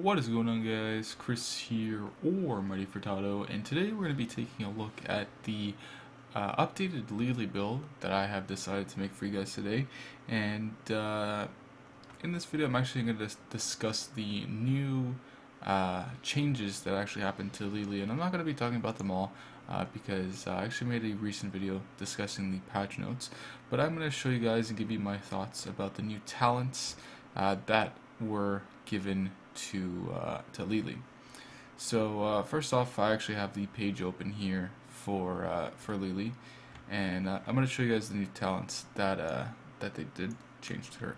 What is going on, guys? Chris here, or Mighty Furtado, and today we're going to be taking a look at the updated LiLi build that I have decided to make for you guys today. And in this video, I'm actually going to discuss the new changes that actually happened to LiLi, and I'm not going to be talking about them all because I actually made a recent video discussing the patch notes, but I'm going to show you guys and give you my thoughts about the new talents that were given to LiLi. So first off, I actually have the page open here for LiLi, and I'm going to show you guys the new talents that they did change to her.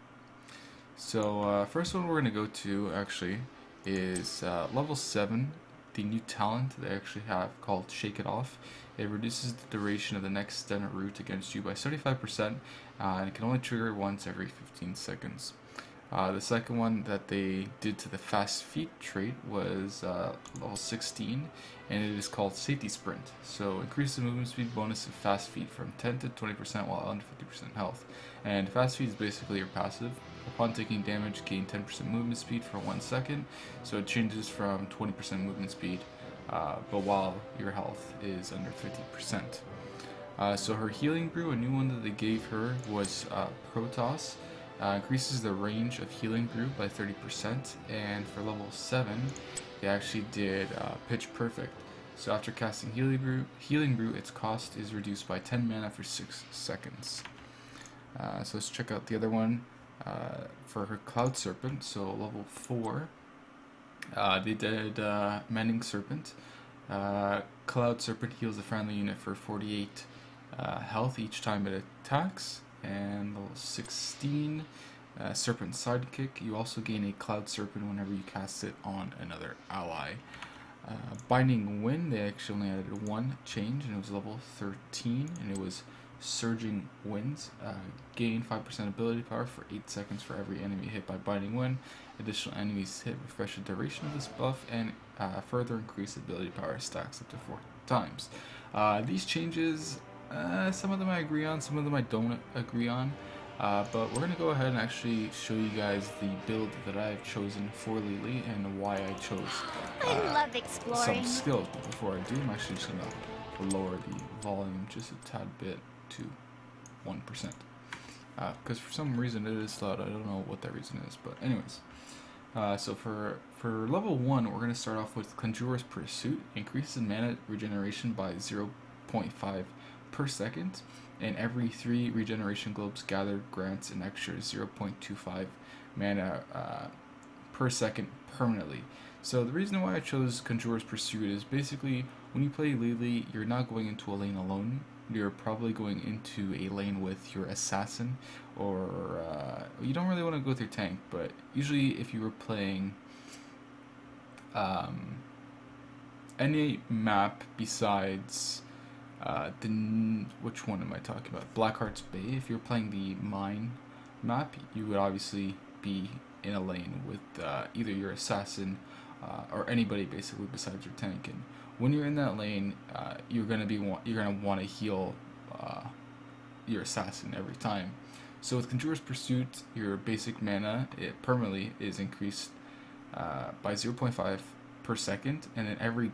So first one we're going to go to actually is level 7. The new talent they actually have called Shake It Off. It reduces the duration of the next stun or root against you by 75%, and it can only trigger once every 15 seconds. The second one that they did to the fast feet trait was level 16, and it is called Safety Sprint. So increase the movement speed bonus of fast feet from 10 to 20% while under 50% health. And fast feet is basically your passive. Upon taking damage, gain 10% movement speed for 1 second. So it changes from 20% movement speed, but while your health is under 50%. So her healing brew, a new one that they gave her was Protoss. Increases the range of healing brew by 30%, and for level 7 they actually did pitch perfect. So after casting healing brew, its cost is reduced by 10 mana for 6 seconds. So let's check out the other one for her Cloud Serpent. So level 4 they did Mending Serpent. Cloud Serpent heals a friendly unit for 48 health each time it attacks. And level 16, Serpent Sidekick. You also gain a Cloud Serpent whenever you cast it on another ally. Binding Wind, they actually only added one change, and it was level 13, and it was Surging Winds. Gain 5% ability power for 8 seconds for every enemy hit by Binding Wind. Additional enemies hit refresh the duration of this buff, and further increase ability power stacks up to 4 times. These changes, some of them I agree on, some of them I don't agree on, but we're going to go ahead and actually show you guys the build that I've chosen for LiLi and why I chose I love exploring. some skills. But before I do, I'm actually just going to lower the volume just a tad bit to 1%, because for some reason it is loud. I don't know what that reason is, but anyways. So for level 1, we're going to start off with Conjurer's Pursuit. Increases mana regeneration by 0.5 per second, and every 3 regeneration globes gathered grants an extra 0.25 mana per second permanently. So the reason why I chose Conjurer's Pursuit is basically when you play LiLi, you're not going into a lane alone. You're probably going into a lane with your assassin, or you don't really want to go with your tank, but usually if you were playing any map besides which one am I talking about? Blackheart's Bay. If you're playing the mine map, you would obviously be in a lane with either your assassin or anybody basically besides your tank. And when you're in that lane, you're gonna want to heal your assassin every time. So with Conjurer's Pursuit, your basic mana permanently is increased by 0.5 per second, and then every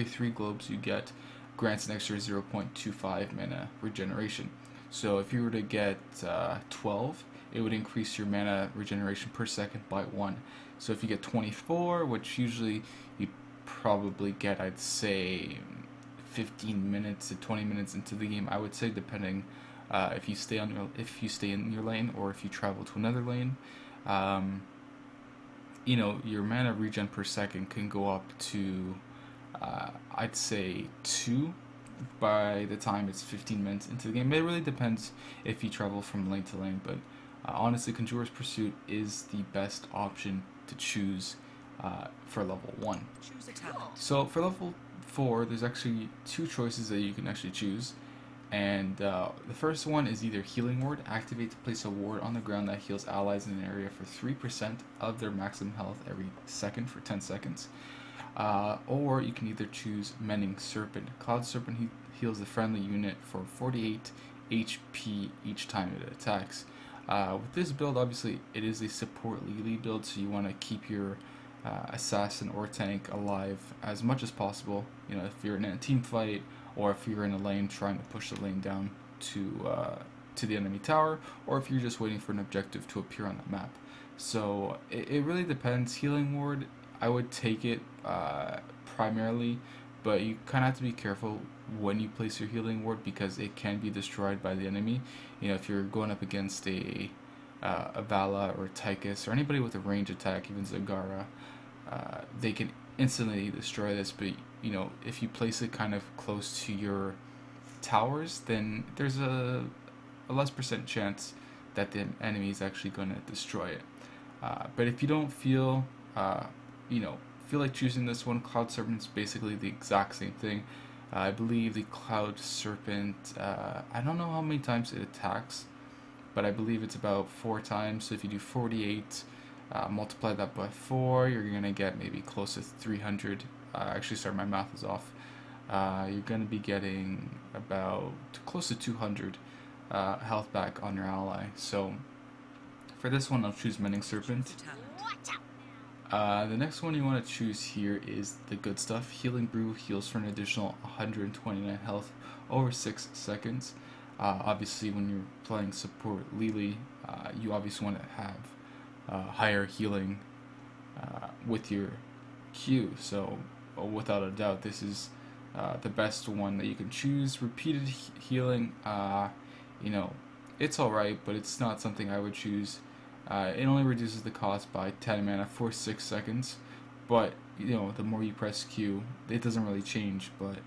3 globes you get grants an extra 0.25 mana regeneration. So if you were to get 12, it would increase your mana regeneration per second by 1. So if you get 24, which usually you probably get, I'd say 15 minutes to 20 minutes into the game, I would say, depending if you stay in your lane or if you travel to another lane. You know, your mana regen per second can go up to I'd say 2 by the time it's 15 minutes into the game. It really depends if you travel from lane to lane, but honestly, Conjurer's Pursuit is the best option to choose for level 1. So for level 4, there's actually 2 choices that you can actually choose, and the first one is either Healing Ward. Activate to place a ward on the ground that heals allies in an area for 3% of their maximum health every second for 10 seconds. Or you can either choose Mending Serpent. Cloud Serpent heals the friendly unit for 48 HP each time it attacks. With this build, obviously, it is a support LiLi build, so you want to keep your assassin or tank alive as much as possible. You know, if you're in a team fight or if you're in a lane trying to push the lane down to the enemy tower, or if you're just waiting for an objective to appear on the map. So it really depends. Healing ward, I would take it primarily, but you kind of have to be careful when you place your healing ward because it can be destroyed by the enemy. You know, if you're going up against a Vala or Tychus or anybody with a range attack, even Zagara, they can instantly destroy this. But you know, if you place it kind of close to your towers, then there's a less % chance that the enemy is actually going to destroy it. But if you don't feel, feel like choosing this one, Cloud Serpent is basically the exact same thing. I believe the Cloud Serpent, I don't know how many times it attacks, but I believe it's about 4 times. So if you do 48, multiply that by 4, you're going to get maybe close to 300. Actually, sorry, my math is off. You're going to be getting about close to 200 health back on your ally. So for this one, I'll choose Mending Serpent. The next one you want to choose here is the good stuff. Healing Brew heals for an additional 129 health over 6 seconds. Obviously, when you're playing support LiLi, you obviously want to have higher healing with your Q. So without a doubt, this is the best one that you can choose. Repeated healing, it's alright, but it's not something I would choose. It only reduces the cost by 10 mana for 6 seconds, but the more you press Q, it doesn't really change, but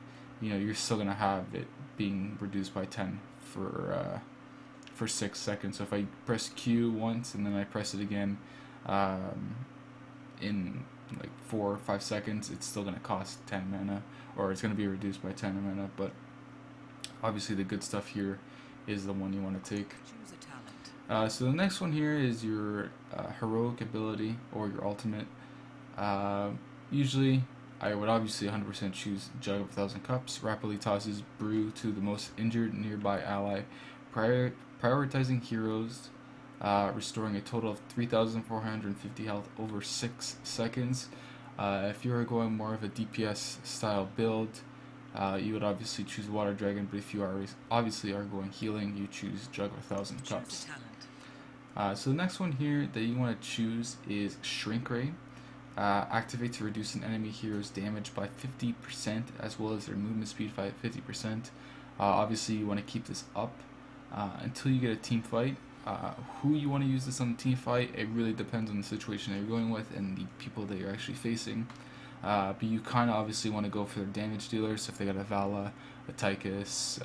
you're still gonna have it being reduced by 10 for 6 seconds. So if I press Q once and then I press it again in like 4 or 5 seconds, it's still gonna cost 10 mana, or it's gonna be reduced by 10 mana. But obviously the good stuff here is the one you want to take. So the next one here is your heroic ability or your ultimate. Usually I would obviously 100% choose Jug of 1,000 Cups. Rapidly tosses brew to the most injured nearby ally, prioritizing heroes, restoring a total of 3,450 health over 6 seconds. If you are going more of a DPS style build, you would obviously choose Water Dragon, but if you are going healing, you choose Jug of 1,000 Cups. So the next one here that you want to choose is Shrink Ray. Activate to reduce an enemy hero's damage by 50% as well as their movement speed by 50%. Obviously you want to keep this up until you get a team fight. Who you want to use this on the team fight, it really depends on the situation that you're going with and the people that you're actually facing. But you kind of obviously want to go for their damage dealers. So if they got a Vala, a Tychus,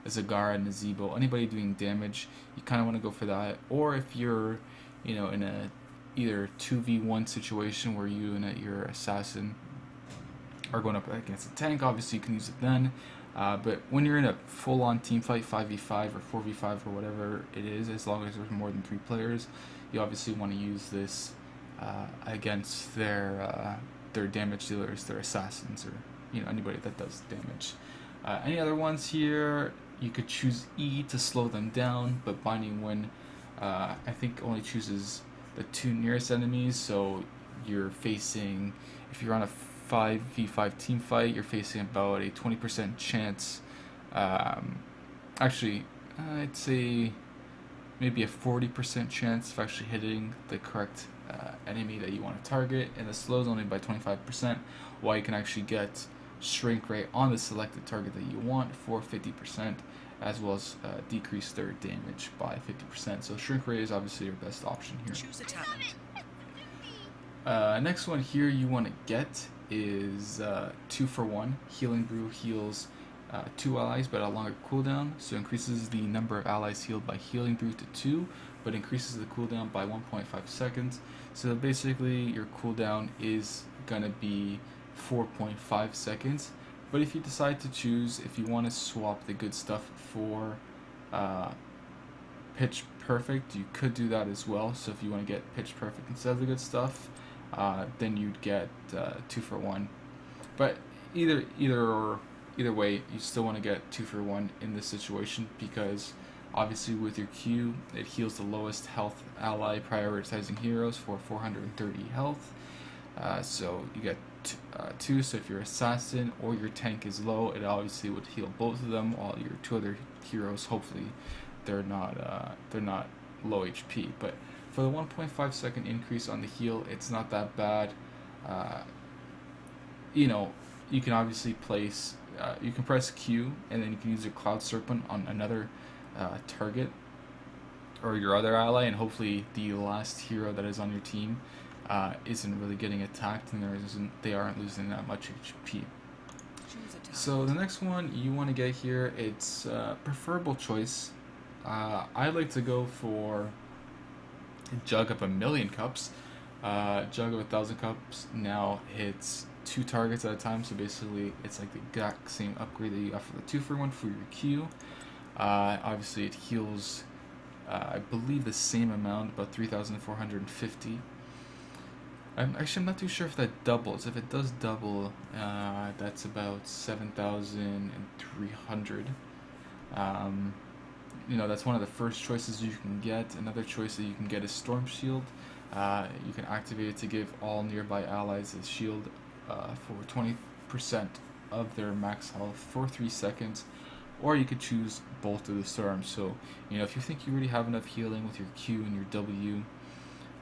a Zagara, and a Zebo, anybody doing damage, you kind of want to go for that. Or if you're, in a either 2v1 situation where you and your assassin are going up against a tank, obviously you can use it then. But when you're in a full-on team fight, 5v5 or 4v5 or whatever it is, as long as there's more than 3 players, you obviously want to use this against their damage dealers, their assassins, or anybody that does damage. Any other ones here, you could choose E to slow them down, but Binding Wind I think only chooses the 2 nearest enemies. So you're facing, if you're on a 5v5 team fight, you're facing about a 20% chance, actually I'd say maybe a 40% chance of actually hitting the correct enemy that you want to target, and the slow is only by 25%, while you can actually get Shrink Ray on the selected target that you want for 50%, as well as decrease their damage by 50%. So Shrink Ray is obviously your best option here. Choose a talent. Next one here you want to get is 2-for-1. Healing Brew heals 2 allies but a longer cooldown, so increases the number of allies healed by Healing Brew to 2, but increases the cooldown by 1.5 seconds. So basically your cooldown is gonna be 4.5 seconds. But if you decide to choose, if you want to swap the good stuff for Pitch Perfect, you could do that as well. So if you want to get Pitch Perfect instead of the good stuff, then you'd get 2-for-1. But either way, you still want to get 2-for-1 in this situation, because Obviously with your Q, it heals the lowest health ally, prioritizing heroes for 430 health. So you get two, so if your assassin or your tank is low, it obviously would heal both of them, while your two other heroes, hopefully they're not low HP. But for the 1.5 second increase on the heal, it's not that bad. You know, you can obviously place, you can press Q, and then you can use your Cloud Serpent on another target or your other ally, and hopefully the last hero that is on your team isn't really getting attacked, and they aren't losing that much HP. So the next one you want to get here, it's preferable choice. I like to go for Jug of 1,000,000 cups. Jug of 1,000 cups now hits 2 targets at a time, so basically it's like the exact same upgrade that you got for the 2-for-1 for your Q. Obviously it heals, I believe, the same amount, about 3,450. I'm not too sure if that doubles. If it does double, that's about 7,300. You know, that's one of the first choices you can get. Another choice that you can get is Storm Shield. You can activate it to give all nearby allies a shield for 20% of their max health for 3 seconds. Or you could choose Bolt of the Storm. So, you know, if you think you already have enough healing with your Q and your W,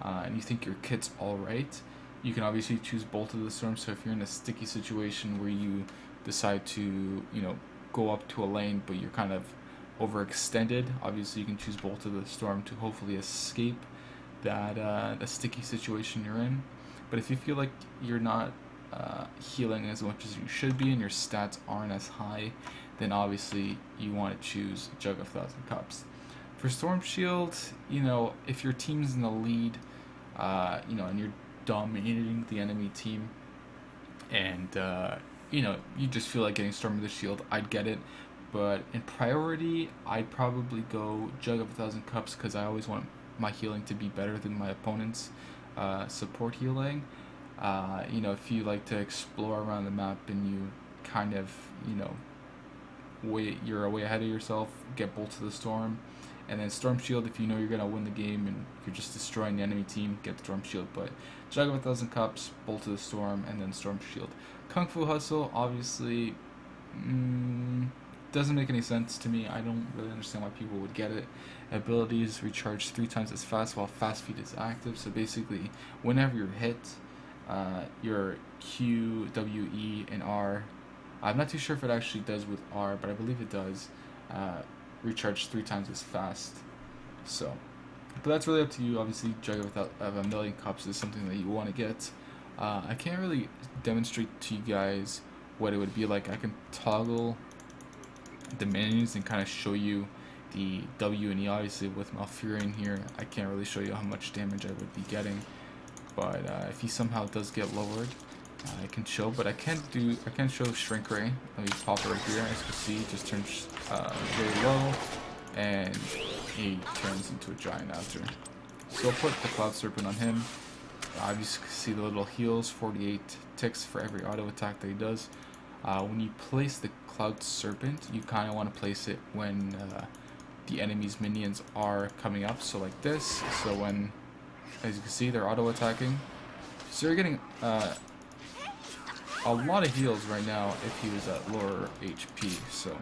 and you think your kit's alright, you can obviously choose Bolt of the Storm. So if you're in a sticky situation where you decide to, you know, go up to a lane but you're kind of overextended, obviously you can choose Bolt of the Storm to hopefully escape that sticky situation you're in. But if you feel like you're not healing as much as you should be and your stats aren't as high, then obviously you want to choose Jug of 1,000 Cups. For Storm Shield, you know, if your team's in the lead, you know, and you're dominating the enemy team, and you know, you just feel like getting Storm of the Shield, I'd get it. But in priority, I'd probably go Jug of 1,000 Cups, because I always want my healing to be better than my opponent's support healing. You know, if you like to explore around the map and you kind of, you know, you're way ahead of yourself, get Bolt of the Storm. And then Storm Shield, if you know you're going to win the game and you're just destroying the enemy team, get Storm Shield. But Jug of 1,000 Cups, Bolt of the Storm, and then Storm Shield. Kung Fu Hustle, obviously, doesn't make any sense to me. I don't really understand why people would get it. Abilities recharge 3 times as fast while Fast Feet is active. So basically, whenever you're hit, your Q, W, E, and R, I'm not too sure if it actually does with R, but I believe it does, recharge 3 times as fast. So, but that's really up to you. Obviously, Jug of 1,000,000 Cups is something that you want to get. I can't really demonstrate to you guys what it would be like. I can toggle the menus and kind of show you the W and E. Obviously, with Malfurion here, I can't really show you how much damage I would be getting. But if he somehow does get lowered, I can show. But I can't show Shrink Ray. Let me pop it right here. As you can see, it just turns really low, and he turns into a giant after. So I'll put the Cloud Serpent on him. Obviously, you can see the little heals, 48 ticks for every auto attack that he does. When you place the Cloud Serpent, you kind of want to place it when the enemy's minions are coming up, so like this. So when, as you can see, they're auto attacking. So you're getting a lot of heals right now if he was at lower HP. So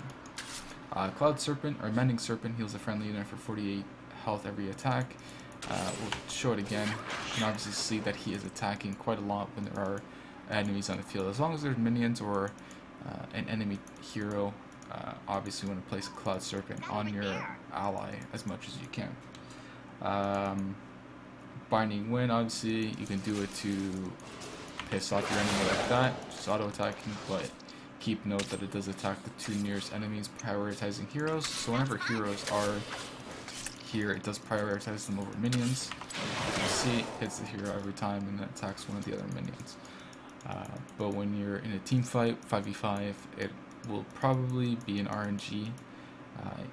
Cloud Serpent, or Mending Serpent, heals a friendly unit for 48 health every attack. We'll show it again. You can obviously see that he is attacking quite a lot when there are enemies on the field. As long as there's minions or an enemy hero, obviously you want to place a Cloud Serpent on your ally as much as you can. Binding Wind, obviously you can do it to piss off your enemy like that, just auto attacking, but keep note that it does attack the 2 nearest enemies, prioritizing heroes. So whenever heroes are here, it does prioritize them over minions. As you can see, it hits the hero every time and then attacks one of the other minions. But when you're in a team fight, 5v5, it will probably be an RNG.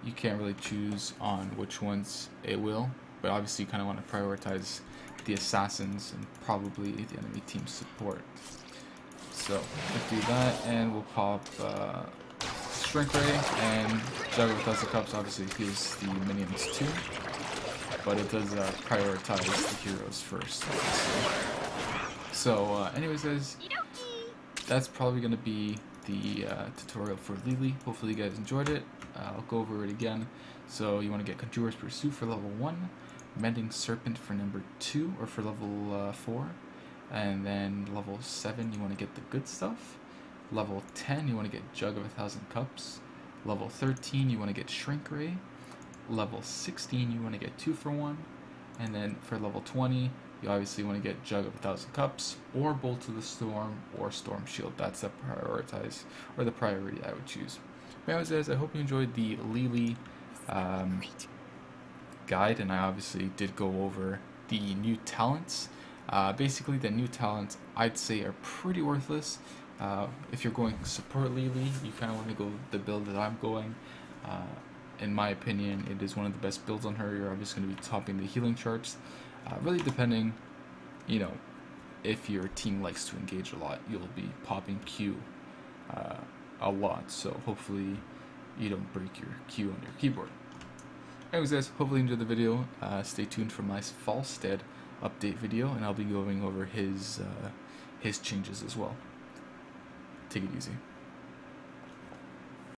You can't really choose on which ones it will, but obviously you kind of want to prioritize the assassins and probably the enemy team support. So we'll do that, and we'll pop Shrink Ray and Jug of 1,000 Cups obviously heals the minions too, but it does prioritize the heroes first, obviously. So anyways guys, that's probably going to be the tutorial for LiLi. Hopefully you guys enjoyed it. I'll go over it again. So you want to get Conjurer's Pursuit for level 1, Mending Serpent for number 2 or for level 4, and then level 7 you want to get the good stuff. Level 10 you want to get Jug of 1,000 Cups. Level 13 you want to get Shrink Ray. Level 16 you want to get 2 for 1, and then for level 20 you obviously want to get Jug of 1,000 Cups or Bolt of the Storm or Storm Shield. That's the priority I would choose. Anyways guys, I hope you enjoyed the LiLi guide, and I obviously did go over the new talents. Basically the new talents I'd say are pretty worthless. If you're going support LiLi, you kind of want to go the build that I'm going. In my opinion, it is one of the best builds on her. You're obviously going to be topping the healing charts. Really depending, you know, if your team likes to engage a lot, you'll be popping Q a lot. So hopefully you don't break your Q on your keyboard. Anyways guys, hopefully you enjoyed the video. Stay tuned for my Falstead update video, and I'll be going over his changes as well. Take it easy.